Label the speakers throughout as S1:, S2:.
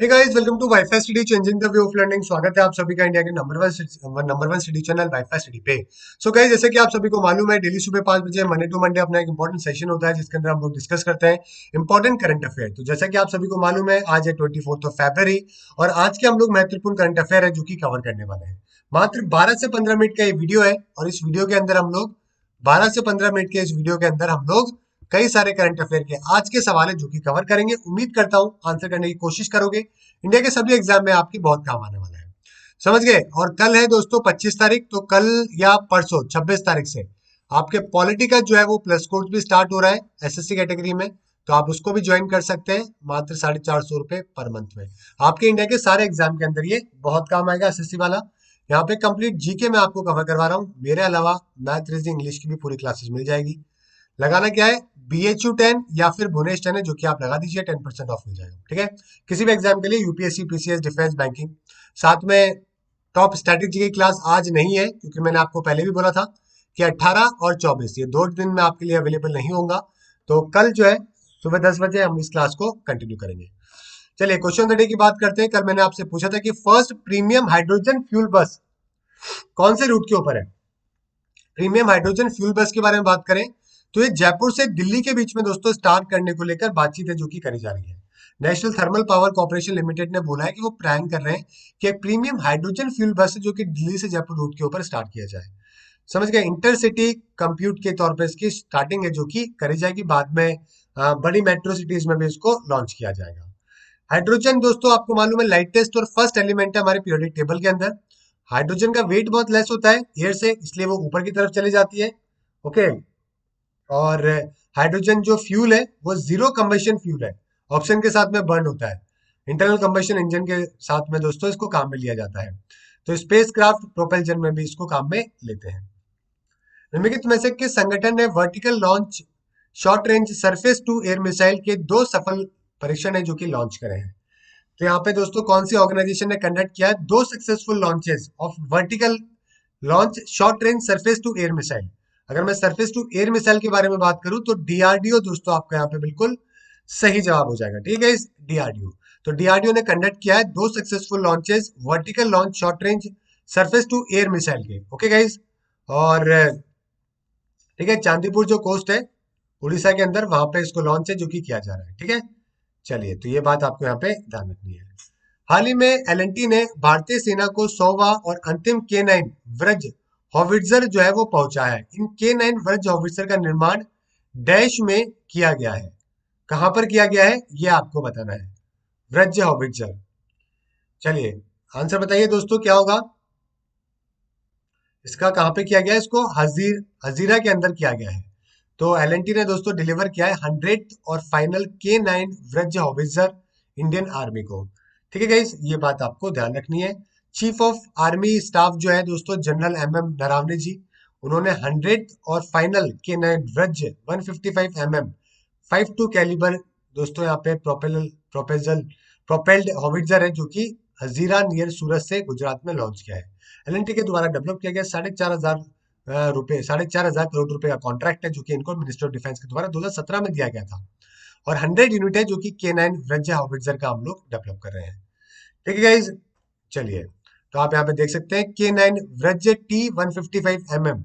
S1: Hey guys, welcome to WiFi study changing the way of learning. स्वागत है आप सभी का इंडिया के number one study channel WiFi study पे। सो गाइस, जैसे कि आप सभी को मालूम है, डेली सुबह 5 बजे मंडे टू मंडे अपना एक इंपॉर्टेंट सेशन होता है जिसके अंदर हम लोग डिस्कस करते हैं इंपॉर्टेंट करंट अफेयर। तो जैसा कि आप सभी को मालूम है, आज है 24 फरवरी और आज के हम लोग महत्वपूर्ण करंट अफेयर है जो कि कवर करने वाले हैं। मात्र 12 से 15 मिनट का ये वीडियो है और इस वीडियो के अंदर हम लोग 12 से 15 मिनट के इस वीडियो के अंदर हम लोग कई सारे करंट अफेयर के आज के सवाल है जो कि कवर करेंगे। उम्मीद करता हूं आंसर करने की कोशिश करोगे। इंडिया के सभी एग्जाम में आपकी बहुत काम आने वाला है। समझ गए। और कल है दोस्तों 25 तारीख, तो कल या परसों 26 तारीख से आपके पॉलिटी का जो है वो प्लस कोर्स भी स्टार्ट हो रहा है एसएससी कैटेगरी में। तो आप उसको भी ज्वाइन कर सकते हैं मात्र 450 रुपए पर मंथ में। आपके इंडिया के सारे एग्जाम के अंदर ये बहुत काम आएगा एसएससी वाला। यहाँ पे कंप्लीट जीके में आपको कवर करवा रहा हूँ। मेरे अलावा मैथ, रीजनिंग, इंग्लिश की भी पूरी क्लासेस मिल जाएगी। लगाना क्या है, BHU 10 या फिर भुवनेश 10 है जो कि आप लगा दीजिए, 10% ऑफ मिल जाएगा। ठीक है। किसी भी एग्जाम के लिए यूपीएससी, पीसीएस, डिफेंस, बैंकिंग। साथ में टॉप स्ट्रैटेजी की क्लास आज नहीं है क्योंकि मैंने आपको पहले भी बोला था कि 18 और 24 ये 2 दिन में आपके लिए अवेलेबल नहीं होगा। तो कल जो है सुबह 10 बजे हम इस क्लास को कंटिन्यू करेंगे। चलिए क्वेश्चन ऑफ द डे की बात करते हैं। कल मैंने आपसे पूछा था कि फर्स्ट प्रीमियम हाइड्रोजन फ्यूल बस कौन से रूट के ऊपर है। प्रीमियम हाइड्रोजन फ्यूल बस के बारे में बात करें तो ये जयपुर से दिल्ली के बीच में दोस्तों स्टार्ट करने को लेकर बातचीत है जो कि करी जा रही है। National thermal power corporation limited ने बोला है कि वो प्लान कर रहे हैं कि एक प्रीमियम हाइड्रोजन फ्यूल बस है जो कि दिल्ली से जयपुर रूट के ऊपर स्टार्ट किया जाए। समझ गए। इंटरसिटी कंप्यूट के तौर पर इसकी स्टार्टिंग है जो कि करी जाएगी। बाद में बड़ी मेट्रो सिटीज में भी इसको लॉन्च किया जाएगा। हाइड्रोजन दोस्तों आपको मालूम है लाइटेस्ट और फर्स्ट एलिमेंट है हमारे पीरियोडिक टेबल के अंदर। हाइड्रोजन का वेट बहुत लेस होता है एयर से, इसलिए वो ऊपर की तरफ चली जाती है। ओके। और हाइड्रोजन जो फ्यूल है वो जीरो कंबशन फ्यूल है, ऑप्शन के साथ में बर्न होता है। इंटरनल कंबशन इंजन के साथ में दोस्तों इसको काम में लिया जाता है। तो स्पेस क्राफ्ट प्रोपल्जन में भी इसको काम में लेते हैं। निम्नलिखित में से किस संगठन ने vertical launch short range surface to air missile के 2 सफल परीक्षण है जो कि लॉन्च करे हैं। तो यहाँ पे दोस्तों कौन सी ऑर्गेनाइजेशन ने कंडक्ट किया है 2 successful launches of vertical launch short range surface to air missile. अगर मैं सरफेस टू एयर मिसाइल के बारे में बात करूं तो डीआरडीओ दोस्तों आपका यहाँ पे बिल्कुल सही जवाब हो जाएगा। ठीक है इस डीआरडीओ। तो डीआरडीओ ने कंडक्ट किया है 2 successful launches vertical launch short range surface to air missile के। Okay guys. और ठीक है, चांदीपुर जो कोस्ट है उड़ीसा के अंदर, वहां पे इसको लॉन्च है जो कि किया जा रहा है। ठीक है। चलिए, तो ये बात आपको यहाँ पे ध्यान रखनी है। हाल ही में एलएनटी ने भारतीय सेना को 100वां और अंतिम K9 व्रज हॉविट्जर जो है वो पहुंचा है। इन K9 व्रज हॉविट्जर का निर्माण डैश में किया गया है। कहां पर किया गया है ये आपको बताना है। व्रज हॉविट्जर। चलिए आंसर बताइए दोस्तों क्या होगा इसका। कहां पे किया गया है इसको, हजीरा के अंदर किया गया है। तो एलएनटी ने दोस्तों डिलीवर किया है 100th और फाइनल K9 व्रज हॉविट्जर इंडियन आर्मी को। ठीक है गाइस, ये बात आपको ध्यान रखनी है। चीफ ऑफ आर्मी स्टाफ जो है दोस्तों जनरल नरावने जी, उन्होंने 100th और final K9 Vraj 155 mm 52 calibre दोस्तों यहाँ पे प्रोपेल्ड हॉविट्जर है जो कि हजीरा नियर सूरत से गुजरात में लॉन्च किया है। एलएनटी के द्वारा डेवलप किया गया 4,500 करोड़ रुपए का कॉन्ट्रैक्ट है जो कि इनको मिनिस्ट्री ऑफ डिफेंस के द्वारा 2017 में दिया गया था। और 100 यूनिट है जो कि K9 व्रज हॉविट्जर का हम लोग डेवलप कर रहे हैं। ठीक है गाइज। चलिए, तो आप यहाँ पे देख सकते हैं K9 Vraj T 155 mm।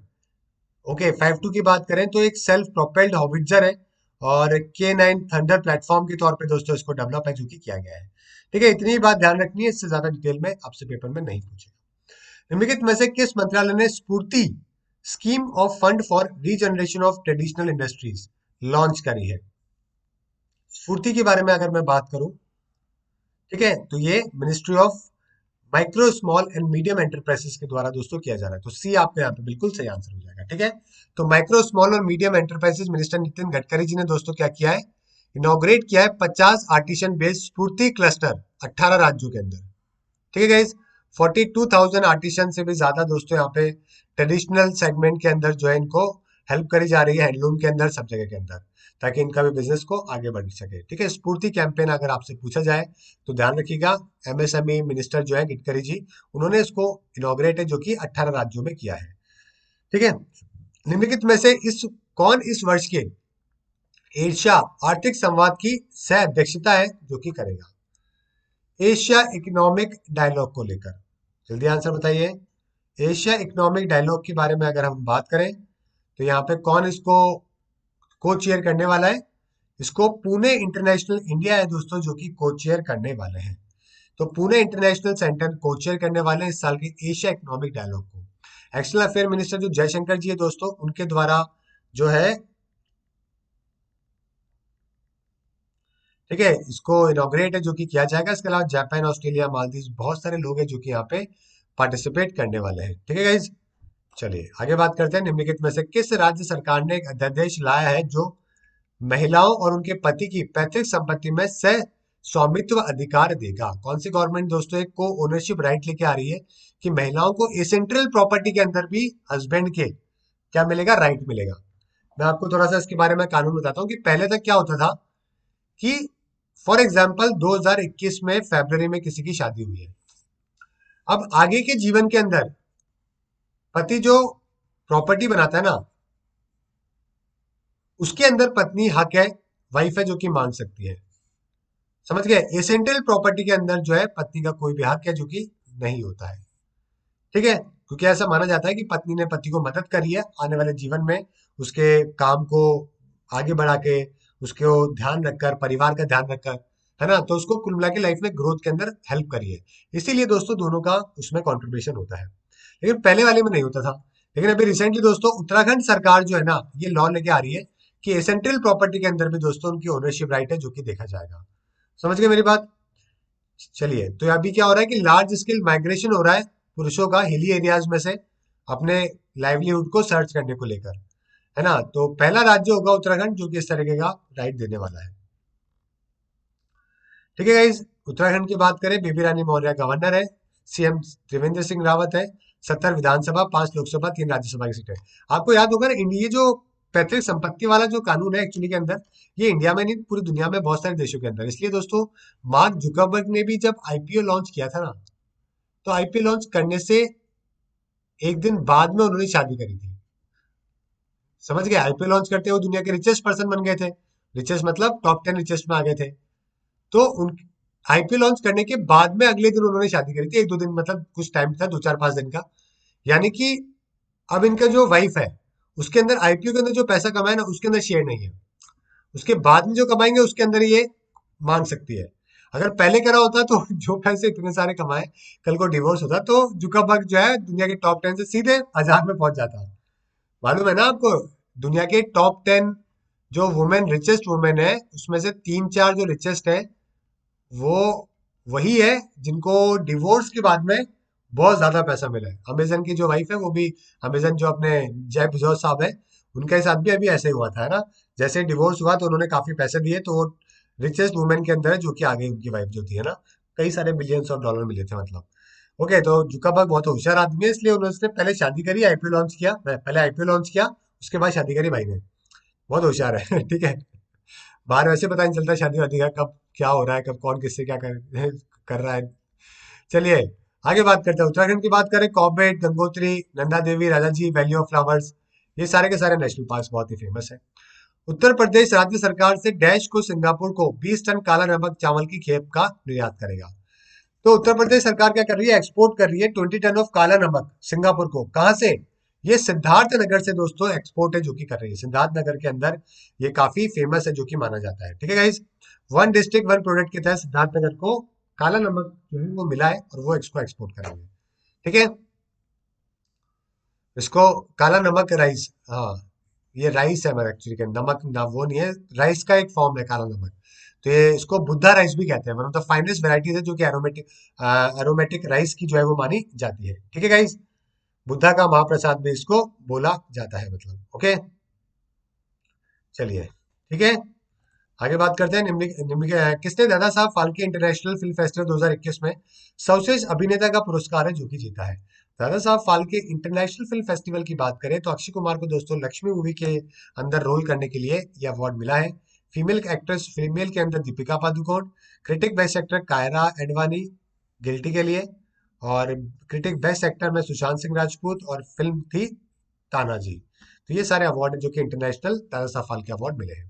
S1: Okay, 52 की बात करें तो एक सेल्फ प्रोपेल्ड हॉविट्जर है और K9 थंडर प्लेटफॉर्म के तौर पे दोस्तों इसको डेवलप है जो कि किया गया है। ठीक है, इतनी ही बात ध्यान रखनी है, इससे ज्यादा डिटेल में आपसे पेपर में नहीं पूछेगा। निम्नलिखित में से किस मंत्रालय ने स्फूर्ति scheme of fund for regeneration of traditional industries launch करी है। स्फूर्ति के बारे में अगर मैं बात करूं, ठीक है, तो ये ministry of micro small and medium enterprises के द्वारा दोस्तों किया जा रहा है। तो सी आपका यहाँ पे बिल्कुल सही आंसर हो जाएगा। ठीक है। तो माइक्रो स्मॉल और medium enterprises minister Nitin Gadkari ji ने दोस्तों क्या किया है, इनॉग्रेट किया है 50 आर्टिशन बेस्ड स्फूर्ति क्लस्टर 18 राज्यों के अंदर। ठीक है गाइज। 42,000 आर्टिशन से भी ज्यादा दोस्तों यहाँ पे ट्रेडिशनल सेगमेंट के अंदर जो है इनको हेल्प करी जा रही है, हैंडलूम के अंदर, सब जगह के अंदर, ताकि इनका भी बिजनेस को आगे बढ़ सके। ठीक है। स्फूर्ति कैंपेन अगर आपसे पूछा जाए तो ध्यान रखिएगा, एमएसएमई मिनिस्टर जो है गडकरी जी, उन्होंने इसको इनॉग्रेट है जो कि 18 राज्यों में किया है। ठीक है। निम्नलिखित में से कौन इस वर्ष के एशिया आर्थिक संवाद की सह अध्यक्षता है जो कि करेगा। एशिया इकोनॉमिक डायलॉग को लेकर, जल्दी आंसर बताइए। एशिया इकोनॉमिक डायलॉग के बारे में अगर हम बात करें तो यहाँ पे कौन इसको को चेयर करने वाला है? इसको पुणे इंटरनेशनल इंडिया है दोस्तों जो कि को चेयर करने वाले हैं। तो पुणे इंटरनेशनल सेंटर को चेयर करने वाले हैं इस साल के एशिया इकोनॉमिक डायलॉग को। एक्सटर्नल अफेयर मिनिस्टर जो जयशंकर जी है दोस्तों, उनके द्वारा जो है, ठीक है, इसको इनॉग्रेट है जो कि किया जाएगा। इसके अलावा जापान, ऑस्ट्रेलिया, मालदीव, बहुत सारे लोग हैं जो कि यहाँ पे पार्टिसिपेट करने वाले हैं। ठीक है गाइज, चलिए आगे बात करते हैं। निम्नलिखित में से किस राज्य सरकार ने एक अध्यादेश लाया है जो महिलाओं और उनके पति की पैतृक संपत्ति में सह स्वामित्व अधिकार देगा? कौन सी गवर्नमेंट दोस्तों एक को ओनरशिप राइट लेके आ रही है कि महिलाओं को एसेंट्रल प्रॉपर्टी के अंदर भी हस्बैंड के क्या मिलेगा? राइट मिलेगा। मैं आपको थोड़ा सा इसके बारे में कानून बताता हूँ कि पहले तक क्या होता था कि फॉर एग्जाम्पल 2021 में फरवरी में किसी की शादी हुई है। अब आगे के जीवन के अंदर पति जो प्रॉपर्टी बनाता है ना, उसके अंदर पत्नी हक है, वाइफ है जो कि मांग सकती है। समझ गए? एसेंट्रल प्रॉपर्टी के अंदर जो है पत्नी का कोई भी हक है जो कि नहीं होता है। ठीक है, क्योंकि ऐसा माना जाता है कि पत्नी ने पति को मदद करी है आने वाले जीवन में, उसके काम को आगे बढ़ा के, उसको ध्यान रखकर, परिवार का ध्यान रखकर, है ना, तो उसको कुल मिला के लाइफ में ग्रोथ के अंदर हेल्प करी है। इसीलिए दोस्तों दोनों का उसमें कॉन्ट्रीब्यूशन होता है, लेकिन पहले वाले में नहीं होता था। लेकिन अभी रिसेंटली दोस्तों उत्तराखंड सरकार जो है ना, ये लॉ लेके आ रही है कि एसेंट्रल प्रॉपर्टी के अंदर भी दोस्तों उनकी ओनरशिप राइट है जो कि देखा जाएगा। समझ गए मेरी बात? चलिए, तो अभी क्या हो रहा है कि लार्ज स्केल माइग्रेशन हो रहा है पुरुषों का हिली एरियाज में से अपने लाइवलीहुड को सर्च करने को लेकर, है ना। तो पहला राज्य होगा उत्तराखंड जो कि इस तरीके का राइट देने वाला है। ठीक है गाइस, उत्तराखंड की बात करें, बेबी रानी मौर्य गवर्नर है, सीएम त्रिवेंद्र सिंह रावत है, 70 विधानसभा, 5 लोकसभा, 3 राज्यसभा की सीटें। आपको याद होगा ना, इंडिया जो पैतृक संपत्ति वाला जो कानून है एक्चुअली के अंदर, ये इंडिया में नहीं पूरी दुनिया में बहुत सारे देशों के अंदर। इसलिए दोस्तों मार्क जुकरबर्ग ने भी जब आईपीओ लॉन्च किया था ना, तो आईपीओ लॉन्च करने से एक दिन बाद में उन्होंने शादी करी थी। समझ गए? आईपीओ लॉन्च करते हुए दुनिया के रिचेस्ट पर्सन बन गए थे। रिचेस्ट मतलब टॉप 10 रिचेस्ट में आ गए थे। तो उन आईपीओ लॉन्च करने के बाद में अगले दिन उन्होंने शादी करी थी, एक दो दिन मतलब कुछ टाइम था, 2 4 5 दिन का। यानी कि अब इनका जो वाइफ है उसके अंदर आईपीओ के अंदर जो पैसा कमाए ना उसके अंदर शेयर नहीं है, उसके बाद में जो कमाएंगे उसके अंदर ये मांग सकती है। अगर पहले करा होता तो जो पैसे इतने सारे कमाए, कल को डिवोर्स होता तो जुकरबर्ग जो है दुनिया के टॉप 10 से सीधे 1000 में पहुंच जाता। मालूम है ना आपको? दुनिया के टॉप 10 जो वुमेन, रिचेस्ट वुमेन है, उसमें से 3 4 जो रिचेस्ट है वो वही है जिनको डिवोर्स के बाद में बहुत ज्यादा पैसा मिला है। अमेजन की जो वाइफ है वो भी, अमेजन जो अपने जेफ बेजोस साहब है, उनके साथ भी अभी ऐसे ही हुआ था, है ना। जैसे डिवोर्स हुआ तो उन्होंने काफी पैसे दिए तो वो रिचेस्ट वुमेन के अंदर है जो कि आगे उनकी वाइफ जो थी, है ना। कई सारे बिलियंस ऑफ डॉलर मिले थे मतलब। ओके, तो जुकरबर्ग बहुत होशियार आदमी है, इसलिए उन्होंने पहले शादी करी, आईपीओ लॉन्च किया, पहले आईपीओ लॉन्च किया, उसके बाद शादी करी भाई ने। बहुत होशियार है ठीक है। बाहर वैसे पता नहीं चलता शादी वादी का कब क्या हो रहा है, कब कौन किससे क्या कर रहा है। चलिए आगे बात करते हैं। उत्तराखंड की बात करें, Corbett, Gangotri, Nanda Devi, Rajaji, valley of flowers, ये सारे के सारे नेशनल पार्क बहुत ही फेमस है। उत्तर प्रदेश राज्य सरकार से डैश को सिंगापुर को 20 टन काला नमक चावल की खेप का निर्यात करेगा। तो उत्तर प्रदेश सरकार क्या कर रही है? एक्सपोर्ट कर रही है 20 टन ऑफ काला नमक सिंगापुर को। कहां से? ये सिद्धार्थ नगर से दोस्तों एक्सपोर्ट है जो कि कर रही है। सिद्धार्थ नगर के अंदर ये काफी फेमस है जो कि माना जाता है। ठीक है guys, one district one product के तहत सिद्धार्थ नगर को काला नमक जो है वो मिला है और वो इसको एक्सपोर्ट करेंगे। ठीक है, इसको काला नमक राइस, हाँ, ये राइस है मेरा एक्चुअली, नमक ना वो नहीं है, राइस का एक फॉर्म है काला नमक। तो ये इसको बुद्धा राइस भी कहते हैं, one of the finest varieties है जो कि एरोमेटिक एरोमेटिक राइस की जो है वो मानी जाती है। ठीक है गाइस, बुद्धा का महाप्रसाद भी इसको बोला जाता है मतलब। ओके, चलिए ठीक है, आगे बात करते हैं। किसने Dada Saheb Phalke international film festival 2021 में सर्वश्रेष्ठ अभिनेता का पुरस्कार है जो कि जीता है? Dada Saheb Phalke international film festival की बात करें तो अक्षय कुमार को दोस्तों लक्ष्मी मूवी के अंदर रोल करने के लिए यह अवार्ड मिला है। फीमेल एक्ट्रेस, फीमेल के अंदर Deepika Padukone, critic best actor Kiara Advani guilty के लिए, और क्रिटिक बेस्ट एक्टर में सुशांत सिंह राजपूत, और फिल्म थी तानाजी। तो ये सारे अवार्ड जो कि इंटरनेशनल दादा साहब फाल्के अवार्ड मिले हैं।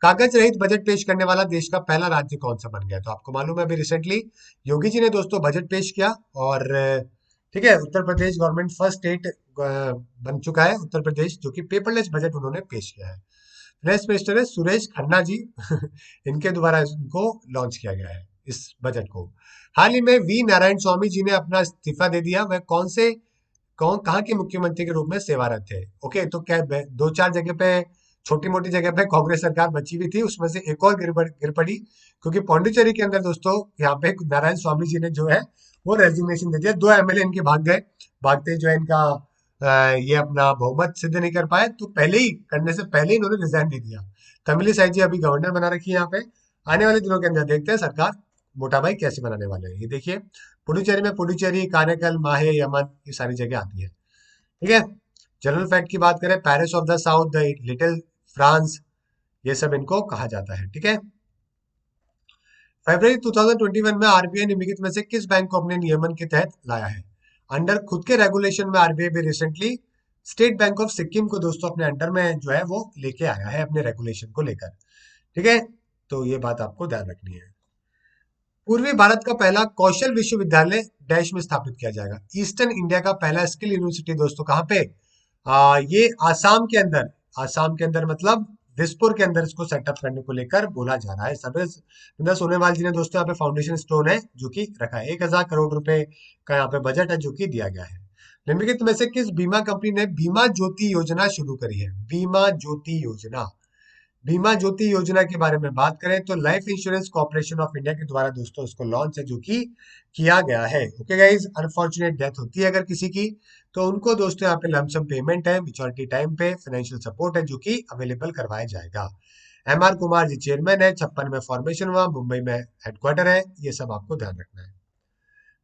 S1: कागज रहित बजट पेश करने वाला देश का पहला राज्य कौन सा बन गया? तो आपको मालूम है अभी रिसेंटली योगी जी ने दोस्तों बजट पेश किया, और ठीक है, Uttar Pradesh government first state बन चुका है उत्तर प्रदेश, जो कि पेपरलेस बजट उन्होंने पेश किया है। नेक्स्ट मिनिस्टर है सुरेश खन्ना जी इनके द्वारा इनको लॉन्च किया गया है इस बजट को। हाल ही में वी नारायण स्वामी जी ने अपना इस्तीफा दे दिया। वह कौन कहाँ के मुख्यमंत्री के रूप में सेवारत थे? ओके, तो क्या दो चार जगह पे, छोटी मोटी जगह पे कांग्रेस सरकार बची हुई थी, उसमें से एक और गिर पड़ी, क्योंकि पौंडीचेरी के अंदर दोस्तों यहाँ पे नारायण स्वामी जी ने जो है वो रेजिग्नेशन दे दिया। 2 एमएलए इनके भाग गए, भागते जो है इनका ये अपना बहुमत सिद्ध नहीं कर पाए, तो पहले ही करने से पहले ही इन्होंने रिजाइन दे दिया। तमिली साई जी अभी गवर्नर बना रखी है यहाँ पे। आने वाले दिनों के अंदर देखते हैं सरकार मोटा भाई कैसे बनाने वाले हैं। ये देखिए पुडुचेरी में पुडुचेरी, कानेकल, माहे, यमन, ये सारी जगह आती है। ठीक है, जनरल फैक्ट की बात करें, Paris of the south, the little France, ये सब इनको कहा जाता है। ठीक है, फरवरी 2021 में आरबीआई निम्नलिखित में से किस बैंक को अपने नियमन के तहत लाया है? अंडर खुद के रेगुलेशन में आरबीआई भी recently state bank of Sikkim को दोस्तों अपने अंडर में जो है वो लेके आया है अपने रेगुलेशन को लेकर। ठीक है, तो ये बात आपको ध्यान रखनी है। पूर्वी भारत का पहला कौशल विश्वविद्यालय डैश में स्थापित किया जाएगा। ईस्टर्न इंडिया का पहला स्किल यूनिवर्सिटी दोस्तों कहाँ पे? ये आसाम के अंदर, आसाम के अंदर मतलब दिसपुर के अंदर इसको सेटअप करने को लेकर बोला जा रहा है। सर्वे सोनेवाल जी ने दोस्तों यहाँ पे फाउंडेशन स्टोन है जो कि रखा है। 1,000 करोड़ रुपए का यहाँ पे बजट है जो कि दिया गया है। निम्नलिखित में से किस बीमा कंपनी ने बीमा ज्योति योजना शुरू करी है? बीमा ज्योति योजना, बीमा ज्योति योजना के बारे में बात करें तो life insurance corporation of India के द्वारा दोस्तों इसको लॉन्च है जो कि किया गया है। ओके गाइज, अनफॉर्चुनेट डेथ होती है अगर किसी की, तो उनको दोस्तों यहाँ पे लमसम पेमेंट है, मेच्योरिटी टाइम पे फाइनेंशियल सपोर्ट है जो कि अवेलेबल करवाया जाएगा। एमआर कुमार जी चेयरमैन है, 56 में फॉर्मेशन हुआ, मुंबई में हेडक्वार्टर है, ये सब आपको ध्यान रखना है।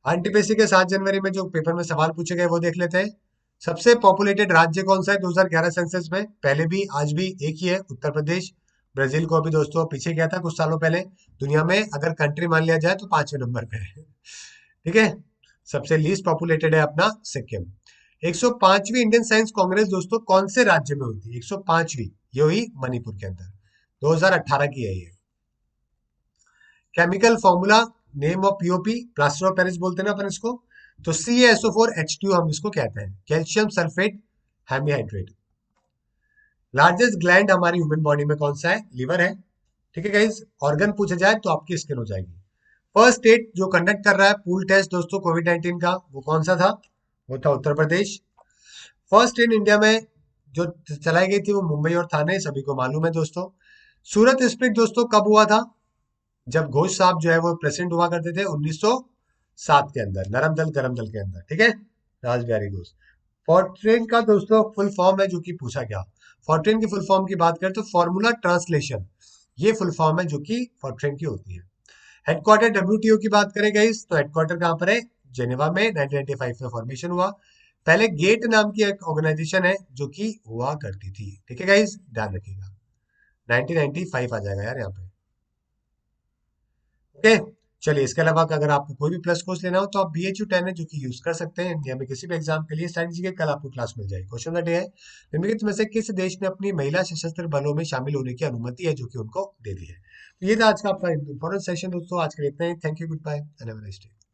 S1: आरटीपीसी के 7 जनवरी में जो पेपर में सवाल पूछे गए वो देख लेते हैं। सबसे पॉपुलेटेड राज्य कौन सा है 2011 सेंसस में? पहले भी आज भी एक ही है, उत्तर प्रदेश। ब्राजील को अभी दोस्तों पीछे गया था कुछ सालों पहले। दुनिया में अगर कंट्री मान लिया जाए तो 5वें नंबर पे है। ठीक है, सबसे लीस्ट पॉपुलेटेड है अपना सिक्किम। 105वीं इंडियन साइंस कांग्रेस दोस्तों कौन से राज्य में हुई थी? 105वीं, ये हुई मणिपुर के अंदर, 2018 की है ये। Chemical formula name of POP, plaster of Paris बोलते हैं ना अपन इसको, तो CaSO4H2 हम इसको कहते हैं, calcium sulphate hemihydrate. Largest gland हमारी ह्यूमन बॉडी में कौन सा है? लिवर है। ठीक है गाइस, ऑर्गन पूछा जाए तो आपकी स्किन हो जाएगी। फर्स्ट स्टेट जो कंडक्ट कर रहा है पूल टेस्ट दोस्तों कोविड-19 का, वो कौन सा था? वो था Uttar Pradesh. First in India में जो चलाई गई थी वो मुंबई और थाने, सभी को मालूम है दोस्तों। सूरत स्प्लिट दोस्तों कब हुआ था? जब घोष साहब जो है वो प्रेसिडेंट हुआ करते थे 1907 के अंदर, नरम दल गरम दल के अंदर। ठीक है, राज बिहारी घोष। फॉर्ट्रेन का दोस्तों फुल फॉर्म है जो कि पूछा गया। फॉर्ट्रेन की फुल फॉर्म की बात करें तो फॉर्मूला ट्रांसलेशन, ये फुल फॉर्म है जो कि फॉर्ट्रेन की होती है। हेडक्वार्टर डब्ल्यूटीओ की बात करें गाइस तो हेडक्वार्टर कहाँ पर है? जेनेवा में 1995 में फॉर्मेशन हुआ। पहले गेट नाम की एक ऑर्गेनाइजेशन है जो कि हुआ करती थी। ठीक है गाइस, ध्यान रखिएगा, 1995 आ जाएगा यार यहाँ पे। ओके, चलिए इसके अलावा अगर आपको कोई भी प्लस कोर्स लेना हो तो आप BHU10 है जो कि यूज कर सकते हैं इंडिया में किसी भी एग्जाम के लिए। स्ट्रैटेजी के कल आपको क्लास मिल जाएगी। क्वेश्चन ऑफ द डे है, निम्नलिखित में से किस देश ने अपनी महिला सशस्त्र बलों में शामिल होने की अनुमति है जो कि उनको दे दी है? तो ये था आज का आपका इंपॉर्टेंट सेशन दोस्तों, आज के लिए इतना ही। Thank you, goodbye and have a nice day.